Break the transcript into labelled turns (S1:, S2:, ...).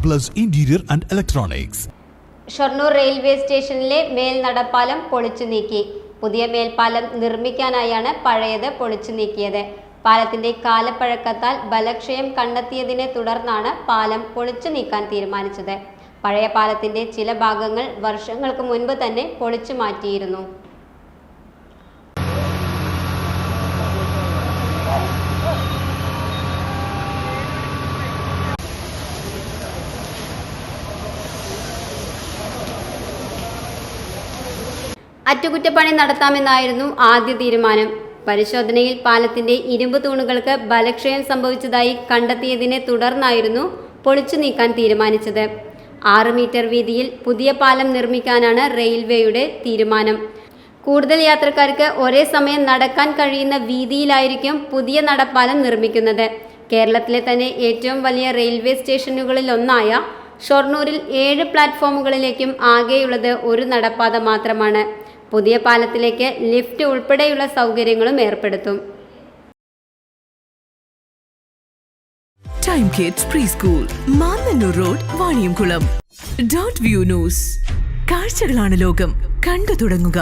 S1: Plus Interior and Electronics.
S2: Shoranur railway സ്റ്റേഷനിലെ മേൽനടപ്പാലം പൊളിച്ചു നീക്കി. പുതിയ മേൽപ്പാലം നിർമ്മിക്കാനായാണ് പഴയത് പൊളിച്ചു നീക്കിയത്. പാലത്തിന്റെ കാലപ്പഴക്കത്താൽ ബലക്ഷയം കണ്ടെത്തിയതിനെ തുടർന്നാണ് പാലം പൊളിച്ചു നീക്കാൻ തീരുമാനിച്ചത്. പഴയ പാലത്തിന്റെ ചില ഭാഗങ്ങൾ വർഷങ്ങൾക്ക് മുൻപ് തന്നെ പൊളിച്ചു മാറ്റിയിരുന്നു. അറ്റകുറ്റപ്പണി നടത്താമെന്നായിരുന്നു ആദ്യ തീരുമാനം. പരിശോധനയിൽ പാലത്തിന്റെ ഇരുമ്പ് തൂണുകൾക്ക് ബലക്ഷയം സംഭവിച്ചതായി കണ്ടെത്തിയതിനെ തുടർന്നായിരുന്നു പൊളിച്ചു നീക്കാൻ തീരുമാനിച്ചത്. 6 മീറ്റർ വീതിയിൽ പുതിയ പാലം നിർമ്മിക്കാനാണ് റെയിൽവേയുടെ തീരുമാനം. കൂടുതൽ യാത്രക്കാർക്ക് ഒരേ സമയം നടക്കാൻ കഴിയുന്ന വീതിയിലായിരിക്കും പുതിയ നടപ്പാലം നിർമ്മിക്കുന്നത്. കേരളത്തിലെ തന്നെ ഏറ്റവും വലിയ റെയിൽവേ സ്റ്റേഷനുകളിൽ ഒന്നായ ഷൊർണൂരിൽ 7 പ്ലാറ്റ്ഫോമുകളിലേക്കും ആകെയുള്ളത് ഒരു നടപ്പാത മാത്രമാണ്. പുതിയ പാലത്തിലേക്ക് ലിഫ്റ്റ് ഉൾപ്പെടെയുള്ള സൗകര്യങ്ങളും ഏർപ്പെടുത്തും.
S3: Time kids pre school, Mannannur road, Vaniyamkulam. Dot view news. കാഴ്ചകളാണ് ലോകം, കണ്ടു തുടങ്ങുക.